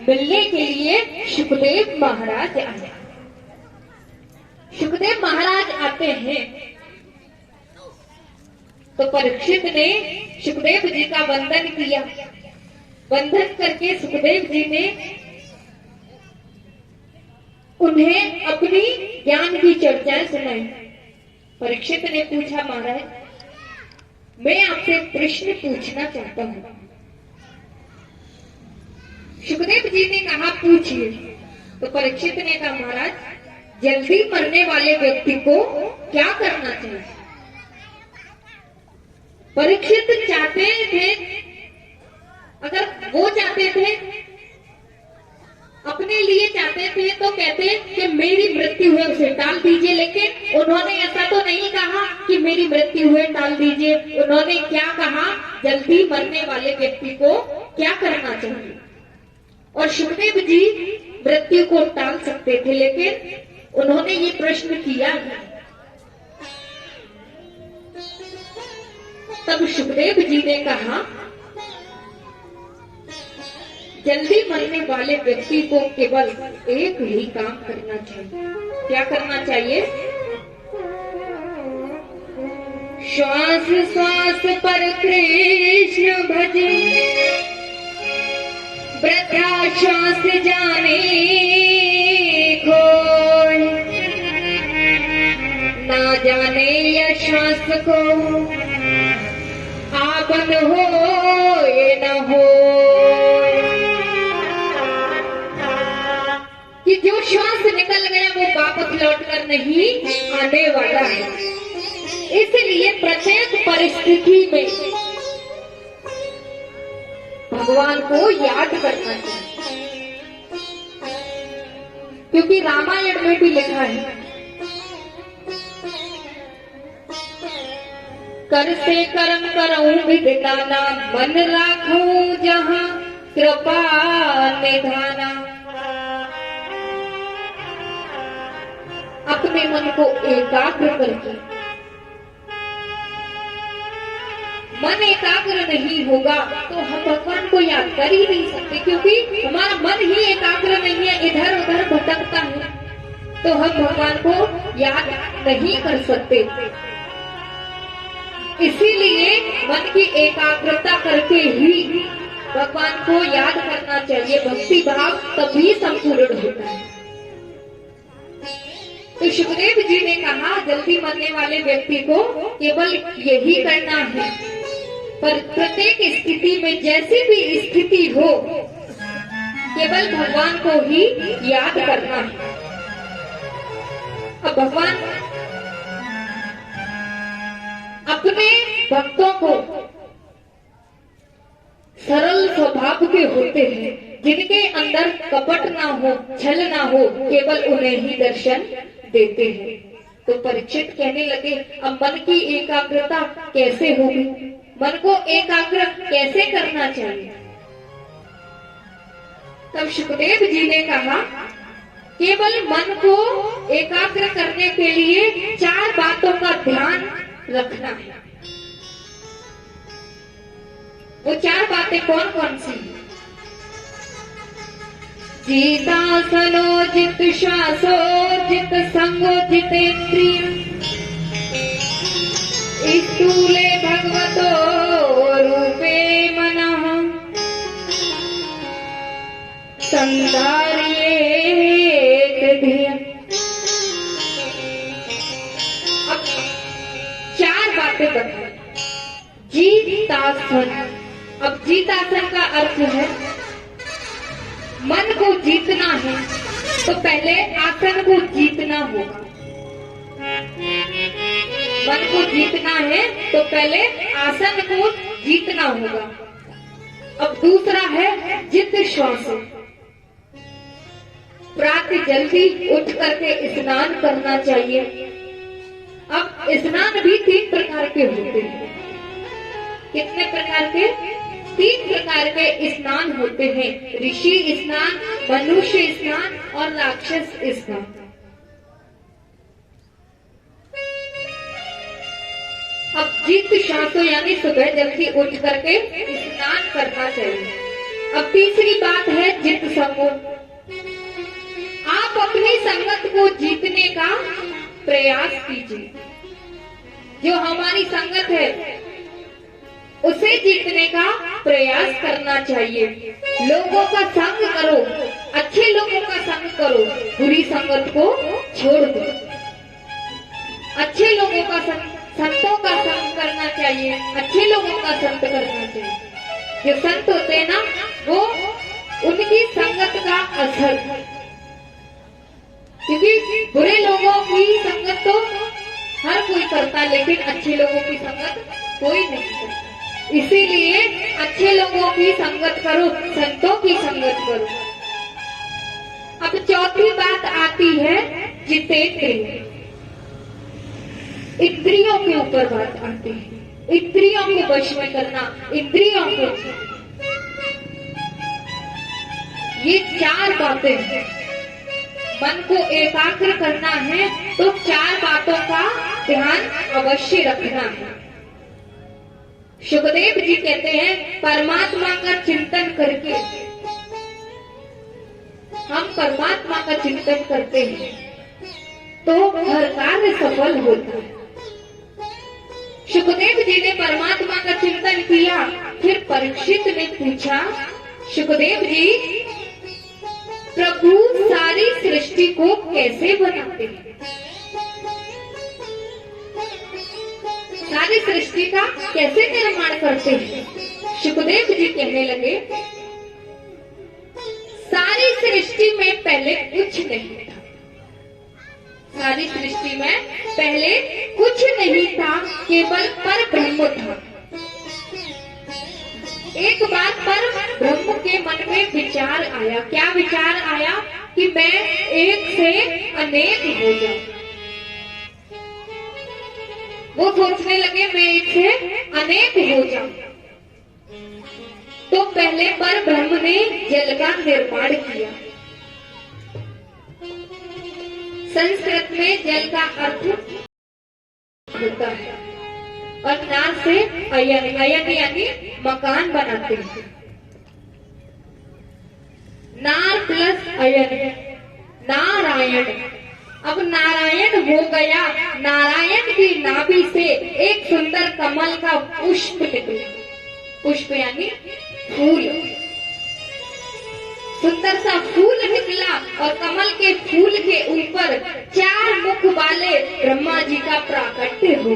मिलने के लिए सुखदेव महाराज आए। सुखदेव महाराज आते हैं तो परीक्षित ने सुखदेव जी का वंदन किया। वंदन करके सुखदेव जी ने उन्हें अपनी ज्ञान की चर्चाएं सुनाई। परीक्षित ने पूछा, महाराज मैं आपसे प्रश्न पूछना चाहता हूँ। सुखदेव जी ने कहा, पूछिए। तो परीक्षित ने कहा, महाराज जल्दी मरने वाले व्यक्ति को क्या करना चाहिए? परीक्षित चाहते थे, अगर वो चाहते थे, अपने लिए चाहते थे तो कहते कि मेरी मृत्यु है उसे टाल दीजिए, लेकिन उन्होंने ऐसा तो नहीं कहा कि मेरी मृत्यु है टाल दीजिए। उन्होंने क्या कहा? जल्दी मरने वाले व्यक्ति को क्या करना चाहिए। और सुखदेव जी मृत्यु को टाल सकते थे, लेकिन उन्होंने ये प्रश्न किया। तब सुखदेव जी ने कहा, जल्दी मरने वाले व्यक्ति को केवल एक ही काम करना चाहिए। क्या करना चाहिए? श्वास श्वास पर कृष्ण भजे, वृथा श्वास जाने खोए, ना जाने यह श्वास को आपन हो न हो, कि जो श्वास निकल गया वो वापस लौटकर नहीं आने वाला है। इसलिए प्रत्येक परिस्थिति में भगवान को याद करना चाहिए, क्योंकि रामायण में भी लिखा है, कर से कर्म करूं विधाना, मन राखूं जहां कृपा निधाना। अपने मन को एकाग्र करके, मन एकाग्र नहीं होगा तो हम भगवान को याद कर ही नहीं सकते, क्योंकि हमारा मन ही एकाग्र नहीं है, इधर उधर भटकता है, तो हम भगवान को याद नहीं कर सकते। इसीलिए मन की एकाग्रता करके ही भगवान को याद करना चाहिए। भक्ति भाव तभी संपूर्ण होता है। तो सुखदेव जी ने कहा, जल्दी मरने वाले व्यक्ति को केवल यही करना है, पर प्रत्येक स्थिति में जैसी भी स्थिति हो केवल भगवान को ही याद करना है। अब भगवान अपने भक्तों को सरल स्वभाव के होते हैं, जिनके अंदर कपट ना हो, छल ना हो, केवल उन्हें ही दर्शन देते हैं। तो परीक्षित कहने लगे, अब मन की एकाग्रता कैसे होगी, मन को एकाग्र कैसे करना चाहिए? तब सुखदेव जी ने कहा, केवल मन को एकाग्र करने के लिए 4 बातों का ध्यान रखना है। वो 4 बातें कौन कौन सी? जितासनो जित श्वासो जित संगो जितेन्द्रिय, स्थूले भगवतो रूपे मनः, संधार्येत धियः। अब 4 बातें बताएं। जीतासन। अब जीतासन का अर्थ है मन को जीतना है तो पहले आसन को जीतना होगा। मन को जीतना है तो पहले आसन को जीतना होगा। अब दूसरा है जित श्वास। प्रातः जल्दी उठ करके स्नान करना चाहिए। अब स्नान भी 3 प्रकार के होते हैं। कितने प्रकार के? 3 प्रकार के स्नान होते हैं। ऋषि स्नान, मनुष्य स्नान और राक्षस स्नान। अब जित श्वासो यानी सुबह जल्दी उठ करके स्नान करना चाहिए। अब तीसरी बात है जित संगो। आप अपनी संगत को जीतने का प्रयास कीजिए। जो हमारी संगत है उसे जीतने का प्रयास करना चाहिए। लोगों का संग करो, अच्छे लोगों का संग करो, बुरी संगत को छोड़ दो। अच्छे लोगों का संग, संतों का संग करना चाहिए, अच्छे लोगों का संग करना चाहिए। जो संत होते हैं ना, वो उनकी संगत का असर, क्योंकि बुरे लोगों की संगत तो हर कोई करता है, लेकिन अच्छे लोगों की संगत कोई नहीं करता। इसीलिए अच्छे लोगों की संगत करो, संतों की संगत करो। अब चौथी बात आती है जितेंद्रिय। इंद्रियों के ऊपर बात आती है। इंद्रियों को वश में करना, इंद्रियों को। ये 4 बातें हैं। मन को एकाग्र करना है तो 4 बातों का ध्यान अवश्य रखना है। सुखदेव जी कहते हैं, परमात्मा का चिंतन करके हम परमात्मा का चिंतन करते हैं तो हर कार्य सफल होता है। सुखदेव जी ने परमात्मा का चिंतन किया, फिर परीक्षित ने पूछा सुखदेव जी, प्रभु सारी सृष्टि को कैसे बनाते हैं? सारी सृष्टि का कैसे निर्माण करते हैं? सुखदेव जी कहने लगे, सारी सृष्टि में पहले कुछ नहीं था। सारी सृष्टि में पहले कुछ नहीं था, केवल पर ब्रह्म था। एक बार पर ब्रह्म के मन में विचार आया। क्या विचार आया? कि मैं एक से अनेक हो जाऊं। वो सोचने लगे मैं एक से अनेक हो जाऊं। तो पहले पर ब्रह्म ने जल का निर्माण किया। संस्कृत में जल का अर्थ होता है और नार से अयन, अयन यानी मकान बनाते हैं। नार प्लस अयन, नारायण। अब नारायण हो गया, नारायण की नाभि से एक सुंदर कमल का पुष्प निकला। पुष्प यानी फूल, सुंदर सा फूल निकला और कमल के फूल के ऊपर 4 मुख वाले ब्रह्मा जी का प्राकट्य हो।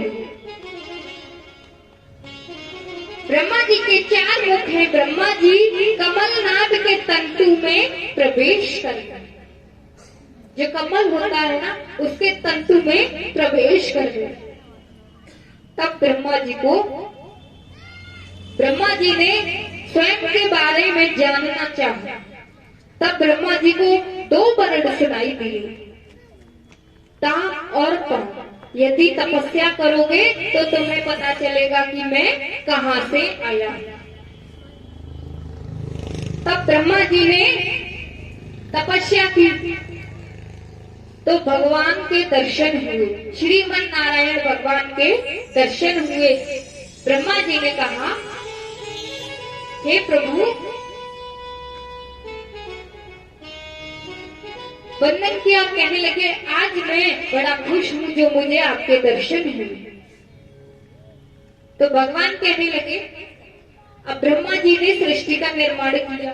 ब्रह्मा जी के 4 मुख हैं। ब्रह्मा जी कमलनाथ के तंतु में प्रवेश कर गए। जो कमल होता है ना, उसके तंतु में प्रवेश कर गए। तब ब्रह्मा जी ने स्वयं के बारे में जानना चाहा। तब ब्रह्मा जी को 2 वर्ण सुनाई दिए, ता और पा। यदि तपस्या करोगे तो तुम्हें पता चलेगा कि मैं कहां से आया। तब ब्रह्मा जी ने तपस्या की तो भगवान के दर्शन हुए। श्रीमन नारायण भगवान के दर्शन हुए। ब्रह्मा जी ने कहा, हे प्रभु, वंदन किया। कहने लगे, आज मैं बड़ा खुश हूं जो मुझे आपके दर्शन हुए। तो भगवान कहने लगे, अब ब्रह्मा जी ने सृष्टि का निर्माण किया।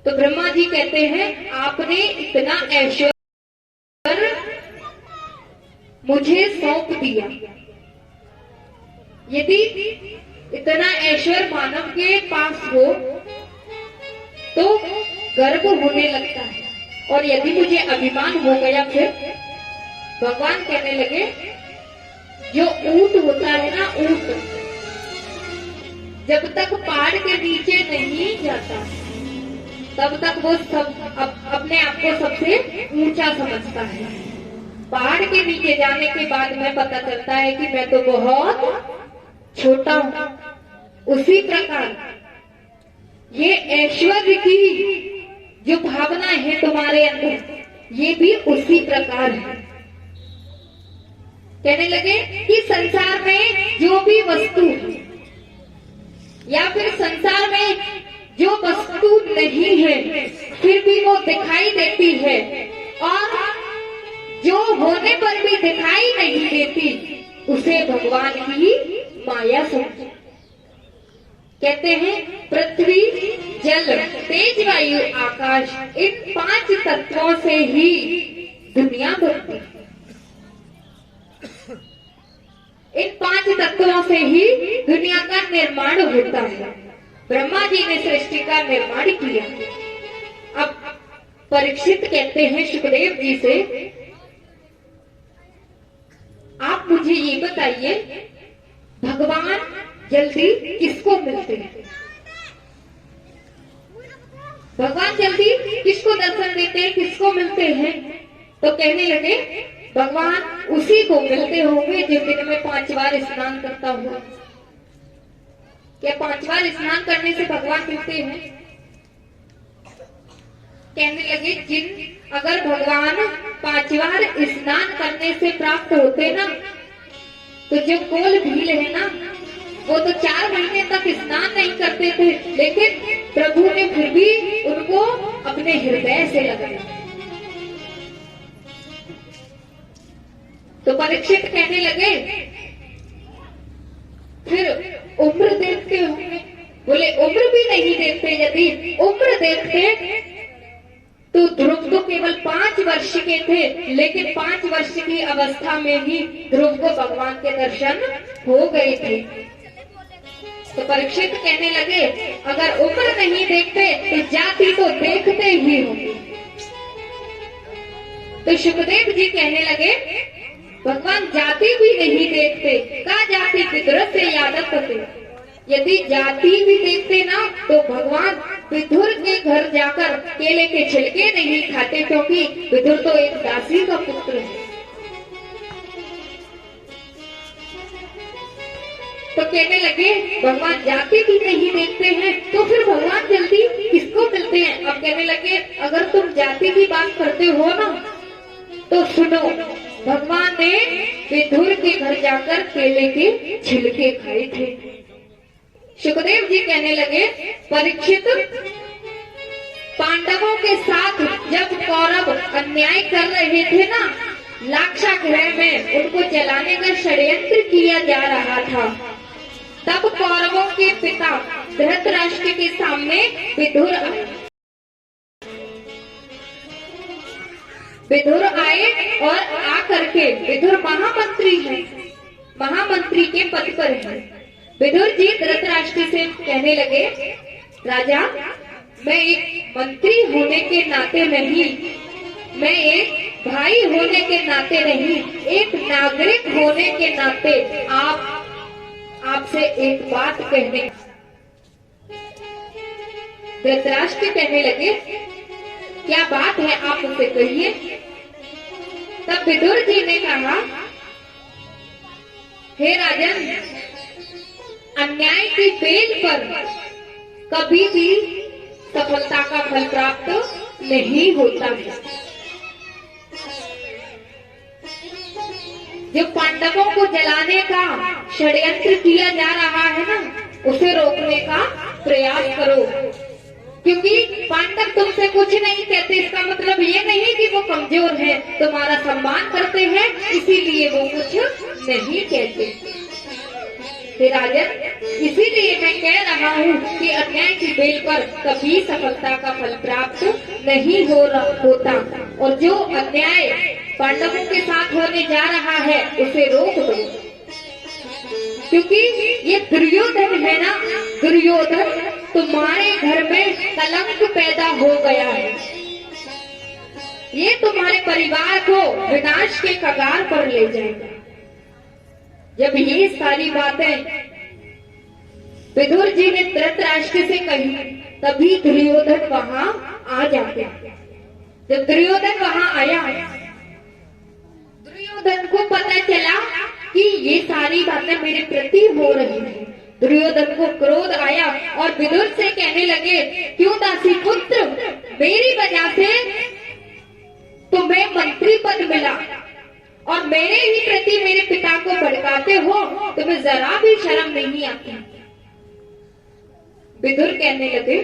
तो ब्रह्मा जी कहते हैं, आपने इतना ऐश्वर्य मुझे सौंप दिया। यदि इतना ऐश्वर्य मानव के पास हो तो गर्व होने लगता है, और यदि मुझे अभिमान हो गया फिर। भगवान कहने लगे, जो ऊंट होता है ना, ऊंट जब तक पहाड़ के नीचे नहीं जाता तब तक वो अपने आप को सबसे ऊंचा समझता है। पहाड़ के नीचे जाने के बाद में पता चलता है कि मैं तो बहुत छोटा हूं। उसी प्रकार ये ऐश्वर्य की जो भावना है तुम्हारे अंदर, ये भी उसी प्रकार है। कहने लगे कि संसार में जो भी वस्तु है या फिर संसार में जो वस्तु नहीं है फिर भी वो दिखाई देती है, और जो होने पर भी दिखाई नहीं देती उसे भगवान की माया समझो। कहते हैं पृथ्वी, जल, तेज, वायु, आकाश, इन 5 तत्वों से ही दुनिया बनती है। इन 5 तत्वों से ही दुनिया का निर्माण होता है। ब्रह्मा जी ने सृष्टि का निर्माण किया। अब परीक्षित कहते हैं सुखदेव जी से, आप मुझे ये बताइए, भगवान जल्दी किसको मिलते हैं? भगवान जल्दी किसको दर्शन देते हैं, किसको मिलते हैं? तो कहने लगे, भगवान उसी को मिलते होंगे जो दिन में 5 बार स्नान करता हुआ। क्या 5 बार स्नान करने से भगवान मिलते हैं? कहने लगे, अगर भगवान 5 बार स्नान करने से प्राप्त होते ना, तो जो कोल भील है ना, वो तो 4 महीने तक स्नान नहीं करते थे, लेकिन प्रभु ने फिर भी उनको अपने हृदय से लगाया। तो परीक्षित कहने लगे, फिर उम्र देखते होंगे? बोले, उम्र भी नहीं देखते देखते, यदि उम्र देखते तो ध्रुव तो केवल 5 वर्ष के थे, लेकिन 5 वर्ष की अवस्था में ही ध्रुव को भगवान के दर्शन हो गए थे। तो परीक्षित कहने लगे, अगर उम्र नहीं देखते तो जाति तो देखते ही होंगे। तो सुखदेव जी कहने लगे, भगवान जाति भी नहीं देखते, का जाति विदुर से यादव थे। यदि जाति भी देखते ना तो भगवान विदुर के घर जाकर केले के छिलके नहीं खाते, क्योंकि विदुर तो एक दासी का पुत्र है। तो कहने लगे, भगवान जाति भी नहीं देखते हैं तो फिर भगवान जल्दी किसको मिलते हैं? अब कहने लगे, अगर तुम जाति की बात करते हो ना तो सुनो, भगवान ने विदुर के घर जाकर केले के छिलके खाए थे। सुखदेव जी कहने लगे, परीक्षित, पांडवों के साथ जब कौरव अन्याय कर रहे थे ना, लाक्षागृह में उनको जलाने का षड्यंत्र किया जा रहा था, तब कौरवों के पिता धृतराष्ट्र के सामने विदुर आए। विदुर आए और आकर के, विदुर महामंत्री है, महामंत्री के पद पर है। विदुर जी धृतराष्ट्र से कहने लगे, राजा, मैं एक मंत्री होने के नाते नहीं, मैं एक भाई होने के नाते नहीं, एक नागरिक होने के नाते आपसे एक बात कहने। धृतराष्ट्र कहने लगे, क्या बात है, आप उसे कहिए। तब विदुर जी ने कहा, हे राजन, अन्याय की बेल पर कभी भी सफलता का फल प्राप्त नहीं होता है। जो पांडवों को जलाने का षड्यंत्र किया जा रहा है ना, उसे रोकने का प्रयास करो, क्योंकि पांडव तुमसे कुछ नहीं कहते। इसका मतलब ये नहीं कि वो कमजोर है, तुम्हारा सम्मान करते हैं, इसीलिए वो कुछ नहीं कहते। राजन, इसीलिए मैं कह रहा हूँ कि अन्याय की बेल पर कभी सफलता का फल प्राप्त नहीं होता, और जो अन्याय पांडवों के साथ होने जा रहा है उसे रोक दो, क्योंकि ये दुर्योधन है ना, दुर्योधन तुम्हारे घर में कलंक पैदा हो गया है। ये तुम्हारे परिवार को विनाश के कगार पर ले जाएगा। जब ये सारी बातें विदुर जी ने धृतराष्ट्र से कही, तभी दुर्योधन वहां आ जाते। जब दुर्योधन वहां आया, दुर्योधन को पता चला कि ये सारी बातें मेरे प्रति हो रही हैं। दुर्योधन को क्रोध आया और विदुर से कहने लगे, क्यों दासी पुत्र, मेरी वजह से तुम्हें मंत्री पद मिला और मेरे ही प्रति मेरे पिता को भड़काते हो, तुम्हें जरा भी शर्म नहीं आती। विदुर कहने लगे,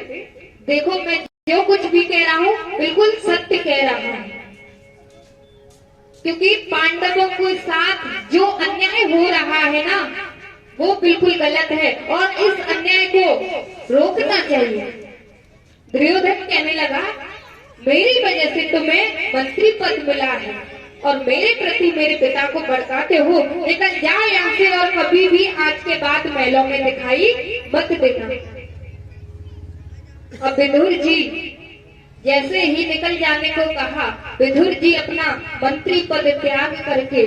देखो, मैं जो कुछ भी कह रहा हूँ बिल्कुल सत्य कह रहा हूँ, क्योंकि पांडवों के साथ जो अन्याय हो रहा है ना, वो बिल्कुल गलत है और इस अन्याय को रोकना चाहिए। दुर्योधन कहने लगा, मेरी वजह से तुम्हें मंत्री पद मिला है और मेरे प्रति मेरे पिता को भड़काते हो, लेकिन जाओ यहाँ से और कभी भी आज के बाद महलों में दिखाई मत देना। अब विदुर जी जैसे ही निकल जाने को कहा, विदुर जी अपना मंत्री पद त्याग करके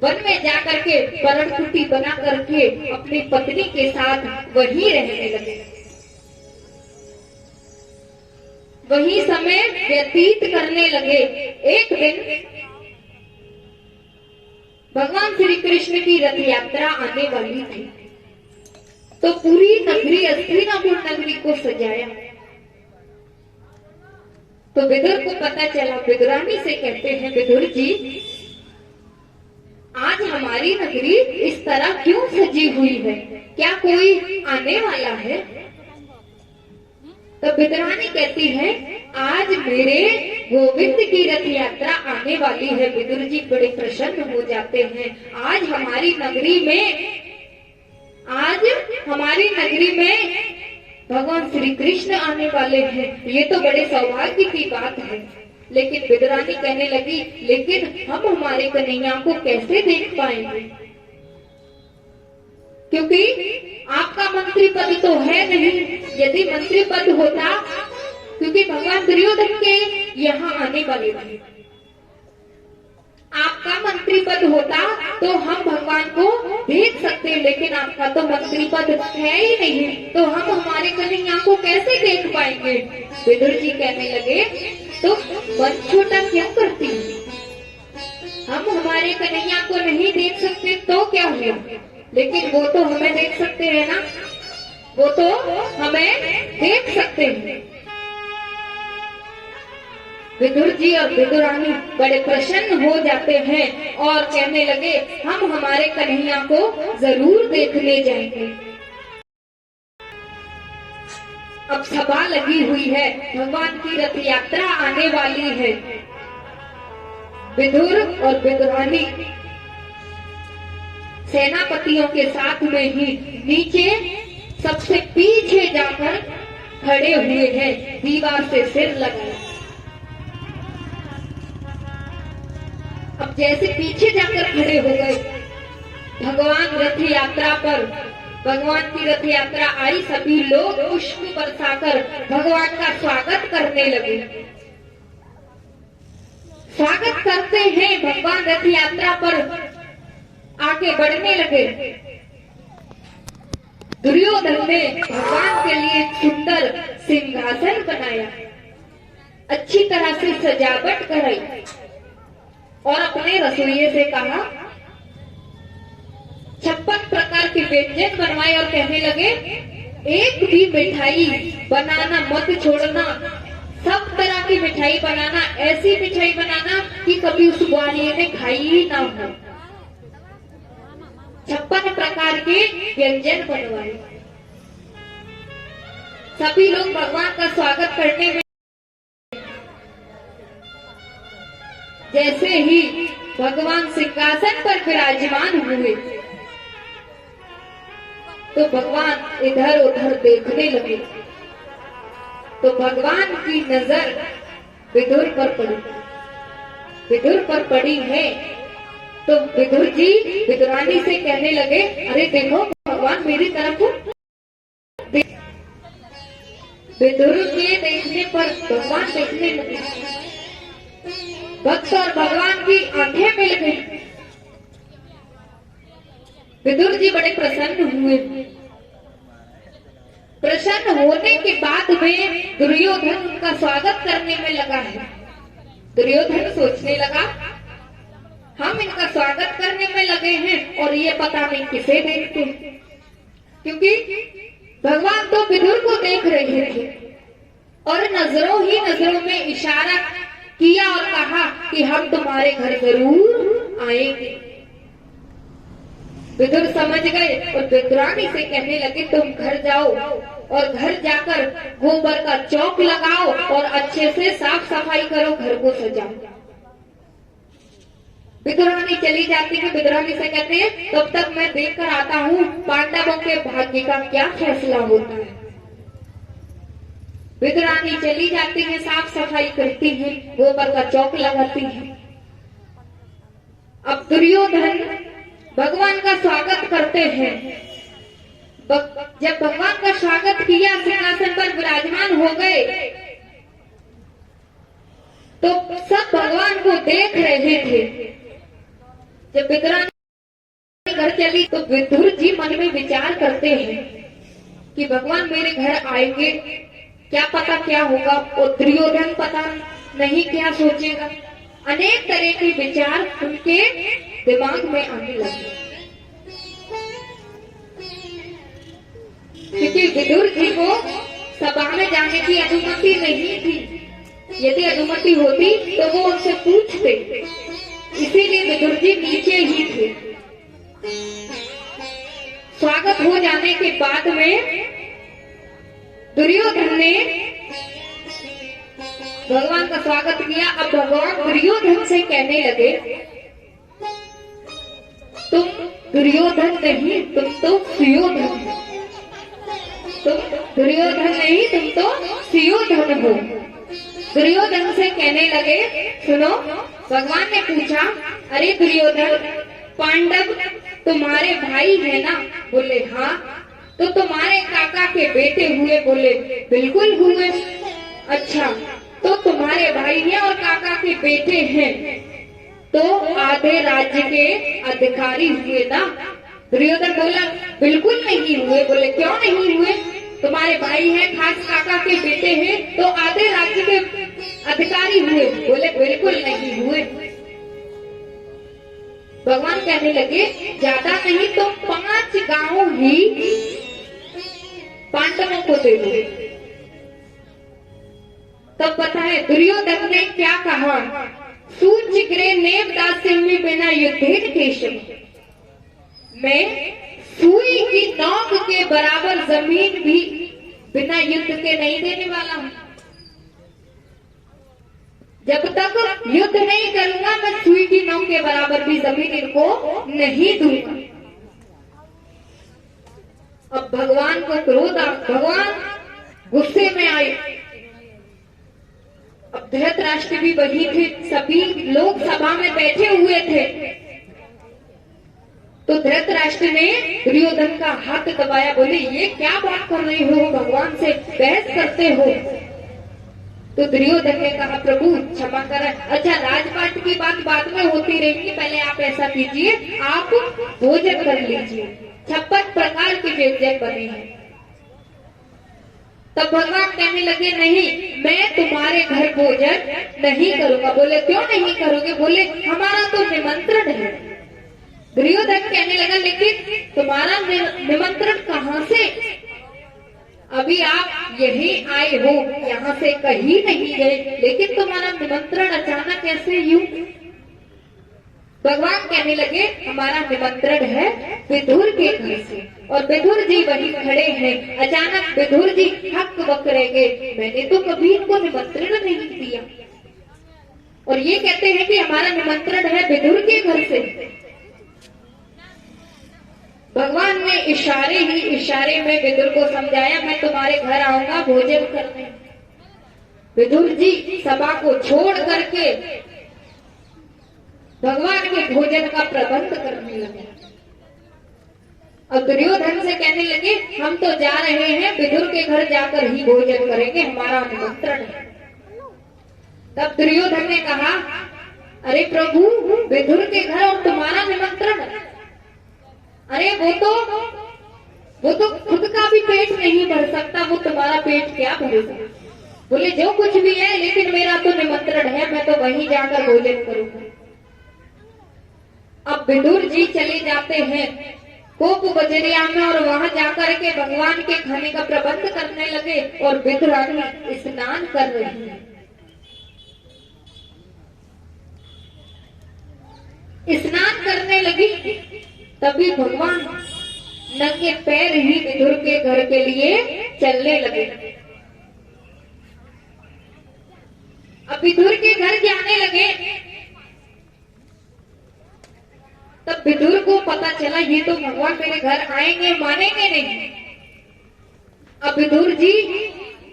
वन में जाकर के परण कुटी बना करके अपनी पत्नी के साथ वहीं रहने लगे। वही समय व्यतीत करने लगे। एक दिन भगवान श्री कृष्ण की रथ यात्रा आने वाली थी, तो पूरी नगरी हस्तिनापुर नगरी को सजाया। तो विदुर को पता चला, विदुरानी से कहते हैं, विदुर जी, आज हमारी नगरी इस तरह क्यों सजी हुई है, क्या कोई आने वाला है? तो विदुरानी कहती है, आज मेरे गोविंद की रथ यात्रा आने वाली है। विदुर जी बड़े प्रसन्न हो जाते हैं। आज हमारी नगरी में आज हमारी नगरी में भगवान श्री कृष्ण आने वाले हैं, ये तो बड़े सौभाग्य की बात है। लेकिन विदुरानी कहने लगी, लेकिन हम हमारे कन्हैया को कैसे देख पाएंगे, क्योंकि आपका मंत्री पद तो है नहीं। यदि मंत्री पद होता, क्योंकि भगवान दुर्योधन के यहाँ आने वाले थे, आपका मंत्री पद होता तो हम भगवान को देख सकते, लेकिन आपका तो मंत्री पद है ही नहीं, तो हम हमारे कन्हैया को कैसे देख पाएंगे। विदुर जी कहने लगे, तो मन छोटा क्यों करती है, हम हमारे कन्हैया को नहीं देख सकते तो क्या हुआ, लेकिन वो तो हमें देख सकते हैं ना, वो तो हमें देख सकते हैं। विदुर जी और विदुरानी बड़े प्रसन्न हो जाते हैं और कहने लगे, हम हमारे कन्हैया को जरूर देखने जाएंगे। अब सभा लगी हुई है, भगवान की रथ यात्रा आने वाली है। विदुर और विदुरानी सेनापतियों के साथ में ही नीचे सबसे पीछे जाकर खड़े हुए हैं, दीवार से सिर लगाए। अब जैसे पीछे जाकर खड़े हो गए, भगवान रथ यात्रा पर, भगवान की रथ यात्रा आई, सभी लोग पुष्प बरसाकर भगवान का स्वागत करने लगे। स्वागत करते हैं, भगवान रथ यात्रा पर आगे बढ़ने लगे। दुर्योधन ने भगवान के लिए सुंदर सिंहासन बनाया, अच्छी तरह से सजावट कराई और अपने रसोइये से कहा, 56 प्रकार के व्यंजन बनवाए और कहने लगे, एक भी मिठाई बनाना मत छोड़ना, सब तरह की मिठाई बनाना, ऐसी मिठाई बनाना कि कभी उस ग्वालियर ने खाई ही ना हो। 56 प्रकार के व्यंजन बनवाए। सभी लोग भगवान का स्वागत करने में, जैसे ही भगवान सिंहासन पर विराजमान हुए तो भगवान इधर उधर देखने लगे, तो भगवान की नजर विदुर पर पड़ी। विदुर पर पड़ी है तो विदुर जी विदुरानी से कहने लगे, अरे देखो भगवान मेरी तरफ। विदुर के देखने पर भगवान देखने लगे, भक्त और भगवान की आंखें मिल गई। विदुर जी बड़े प्रसन्न हुए। प्रसन्न होने के बाद में दुर्योधन उनका स्वागत करने में लगा है। दुर्योधन सोचने लगा, हम इनका स्वागत करने में लगे हैं और ये पता नहीं किसे देखते, क्योंकि भगवान तो विदुर को देख रहे थे और नजरों ही नजरों में इशारा किया और कहा कि हम तुम्हारे घर जरूर आएंगे। विदुर समझ गए और विदुरानी से कहने लगे, तुम घर जाओ और घर जाकर गोबर का चौक लगाओ और अच्छे से साफ सफाई करो, घर को सजाओ। विदुरानी चली जाती है। विदुरानी से कहते हैं, तब तक मैं देख कर आता हूँ पांडवों के भाग्य का क्या फैसला होता है। विदुरानी चली जाती है, साफ सफाई करती है, गोबर का चौक लगाती है। अब दुर्योधन भगवान का स्वागत करते हैं। जब भगवान का स्वागत किया, सिंहासन पर विराजमान हो गए, तो सब भगवान को देख रहे थे। जब विदुरानी घर चली तो विदुर जी मन में विचार करते हैं कि भगवान मेरे घर आएंगे, क्या पता क्या होगा, और दुर्योधन पता नहीं क्या सोचेगा। अनेक तरह के विचार उनके दिमाग में आने लगे, क्योंकि विदुर जी को सभा में जाने की अनुमति नहीं थी। यदि अनुमति होती तो वो उनसे पूछते, इसीलिए विदुर जी नीचे ही थे। स्वागत हो जाने के बाद में दुर्योधन ने भगवान का स्वागत किया। अब भगवान दुर्योधन से कहने लगे, तुम दुर्योधन नहीं, तुम तो सुयोधन हो। तुम दुर्योधन नहीं, तुम तो सुयोधन हो। दुर्योधन से कहने लगे, सुनो, भगवान ने पूछा, अरे दुर्योधन, पांडव तुम्हारे भाई है ना? बोले हाँ। तो तुम्हारे काका के बेटे हुए? बोले बिल्कुल हुए। अच्छा, तो तुम्हारे भाई हैं और काका के बेटे हैं, तो आधे राज्य के अधिकारी हुए ना? दुर्योधन बोला बिल्कुल नहीं हुए। बोले क्यों नहीं हुए? तुम्हारे भाई हैं, खास काका के बेटे हैं, तो आधे राज्य के अधिकारी हुए? बोले बिल्कुल नहीं हुए। भगवान कहने लगे, ज्यादा नहीं तो 5 गांव ही पांडवों को दे दो। तब बताए दुर्योधन ने क्या कहा, सूचिग्रे नेव दासिमी बिना युद्धेन केशव। मैं सुई की नोक के बराबर जमीन भी बिना युद्ध के नहीं देने वाला हूं। जब तक युद्ध नहीं करूंगा, मैं सुई की नोक के बराबर भी जमीन इनको नहीं दूंगा। अब भगवान को क्रोध आ, भगवान गुस्से में आए। अब धृतराष्ट्र भी वही थे, सभी लोग सभा में बैठे हुए थे। तो धृतराष्ट्र ने दुर्योधन का हाथ दबाया, बोले ये क्या बात कर रहे हो, भगवान से बहस करते हो? तो दुर्योधन ने कहा, प्रभु क्षमा करें। अच्छा, राजपाट की बात बाद में होती रहेगी, पहले आप ऐसा कीजिए, आप भोजन कर लीजिए। 56 प्रकार के व्यंजन बने हैं। तब भगवान कहने लगे, नहीं, मैं तुम्हारे घर भोजन नहीं करूंगा। बोले क्यों नहीं करोगे? बोले हमारा तो निमंत्रण है। दुर्योधन कहने लगा, लेकिन तुम्हारा निमंत्रण कहाँ से? अभी आप यही आए हो, यहाँ से कहीं नहीं गए, लेकिन तुम्हारा निमंत्रण अचानक कैसे यूं? भगवान कहने लगे, हमारा निमंत्रण है विदुर के घर से, और विदुर जी वहीं खड़े हैं। अचानक विदुर जी हक बक रह गए, मैंने तो कभी इनको निमंत्रण नहीं दिया, और ये कहते हैं कि हमारा निमंत्रण है विदुर के घर से। भगवान ने इशारे ही इशारे में विदुर को समझाया, मैं तुम्हारे घर आऊंगा भोजन करने। विदुर जी सभा को छोड़ करके भगवान के भोजन का प्रबंध करने लगे। अब दुर्योधन से कहने लगे, हम तो जा रहे हैं, विदुर के घर जाकर ही भोजन करेंगे, हमारा निमंत्रण है। तब दुर्योधन ने कहा, अरे प्रभु, विदुर के घर और तुम्हारा निमंत्रण? अरे वो तो खुद का भी पेट नहीं भर सकता, वो तुम्हारा पेट क्या भरेगा? बोले जो कुछ भी है, लेकिन मेरा तो निमंत्रण है, मैं तो वहीं जाकर भोजन करूंगा। अब विदुर जी चले जाते हैं कोप बजरिया में, और वहां जाकर के भगवान के खाने का प्रबंध करने लगे, और विदुरानी स्नान कर रही है। स्नान करने लगी, तभी भगवान नंगे पैर ही विदुर के घर के लिए चलने लगे। अब विदुर के घर जाने लगे, तब विदुर को पता चला ये तो भगवान मेरे घर आएंगे, मानेंगे नहीं। अब विदुर जी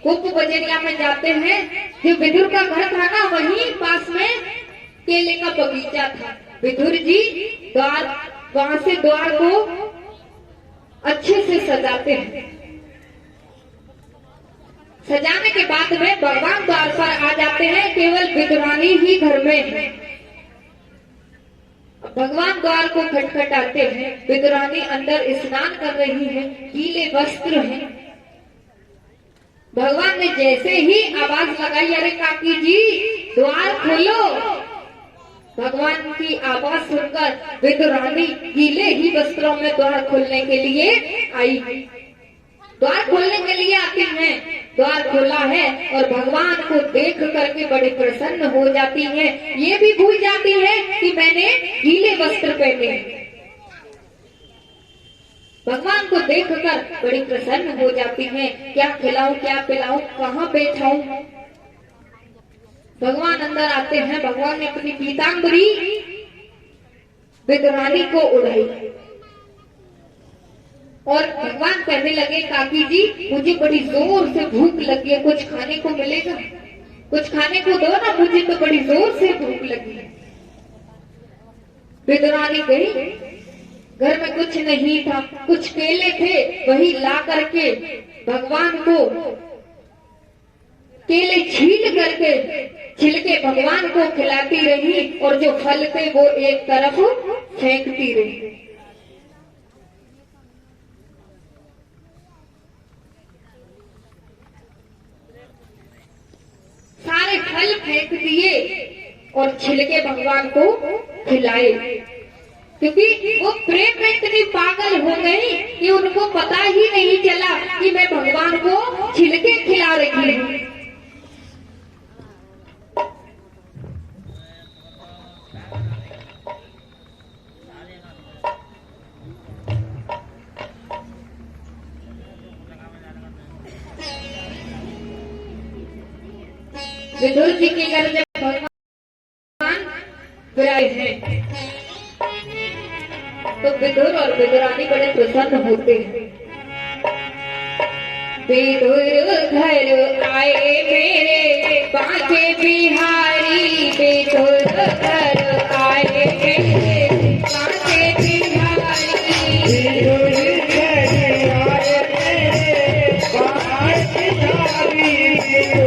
कुप बजरिया में जाते हैं, जो विदुर का घर था ना, वहीं पास में केले का बगीचा था। विदुर जी वहां से द्वार को अच्छे से सजाते हैं। सजाने के बाद में भगवान द्वार पर आ जाते हैं, केवल विदुरानी ही घर में है। भगवान द्वार को खटखटाते हैं, विदुरानी अंदर स्नान कर रही है, गीले वस्त्र हैं। भगवान ने जैसे ही आवाज लगाई, अरे काकी जी द्वार खोलो। भगवान की आवाज सुनकर विदुरानी गीले ही वस्त्रों में द्वार खोलने के लिए आई। द्वार खोलने के लिए आती हैं, द्वार खोला है, और भगवान को देख करके बड़ी प्रसन्न हो जाती हैं। ये भी भूल जाती हैं कि मैंने गीले वस्त्र पहने। भगवान को देखकर बड़ी प्रसन्न हो जाती हैं। क्या खिलाऊं, क्या पिलाऊं, कहाँ बैठाऊं? भगवान अंदर आते हैं। भगवान ने अपनी पीतांबरी विदुरानी को उड़ाई। और भगवान कहने लगे काकी जी मुझे बड़ी जोर से भूख लगी है, कुछ खाने को मिलेगा? कुछ खाने को दो ना, मुझे तो बड़ी जोर से भूख लगी है। विदुरानी गई, घर में कुछ नहीं था, कुछ केले थे, वही ला करके भगवान को केले छिलके भगवान को खिलाती रही और जो फल थे वो एक तरफ फेंकती रही। सारे फल फेंक दिए और छिलके भगवान को खिलाए, क्योंकि वो प्रेम में इतनी पागल हो गई कि उनको पता ही नहीं चला कि मैं भगवान को छिलके खिला रही हूँ। विदुर जी के घर जब भगवान विराज हैं तो विदुर और विदुरानी बड़े प्रसन्न होते हैं। विदुर घर आए मेरे बांके बिहारी, विदुर घर आए मेरे बांके बिहारी, विदुर घर आए मेरे बांके बिहारी, विदुर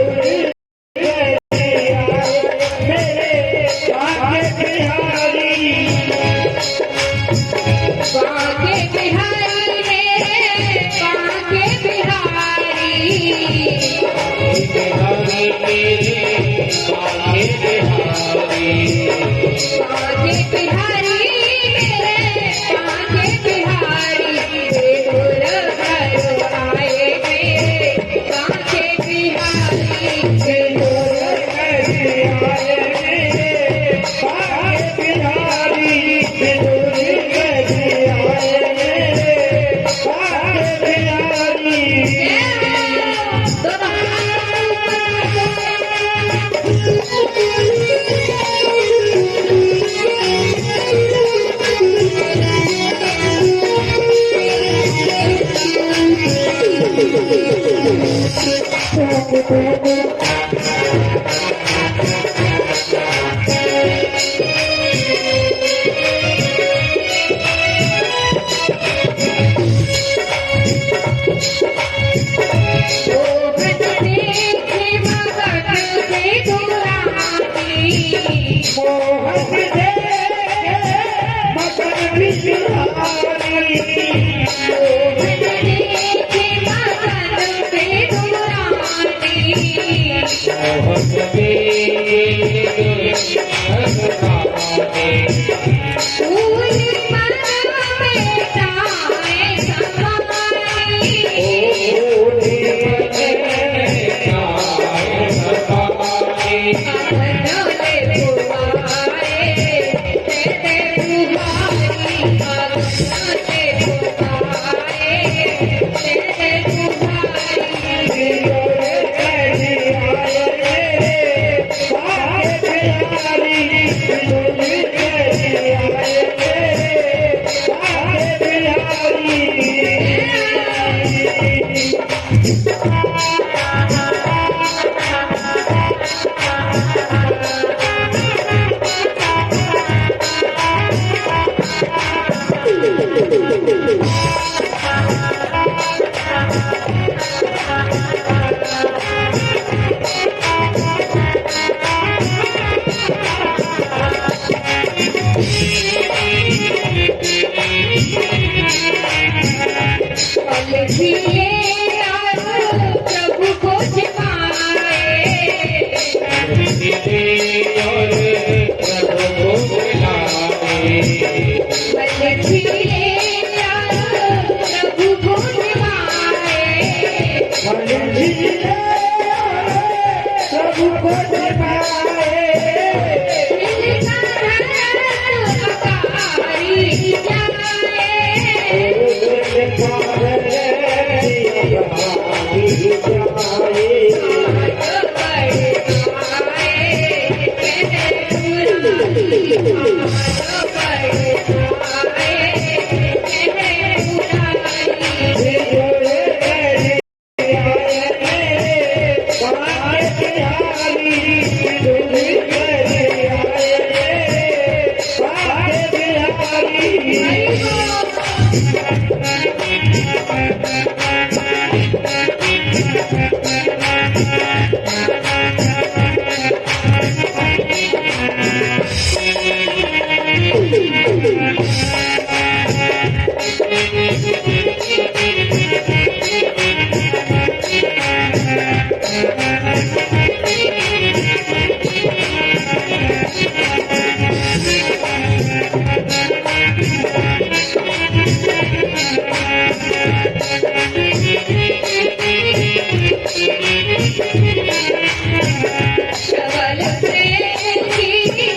सबल प्रेम की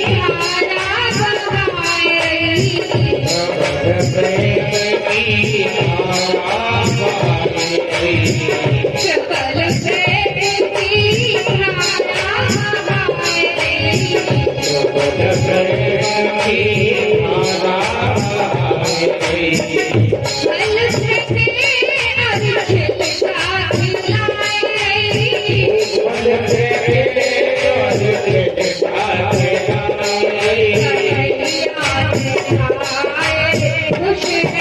धारा बहाए सबल प्रेम की धारा बहाए बल से अर्घ का खिलाए खुश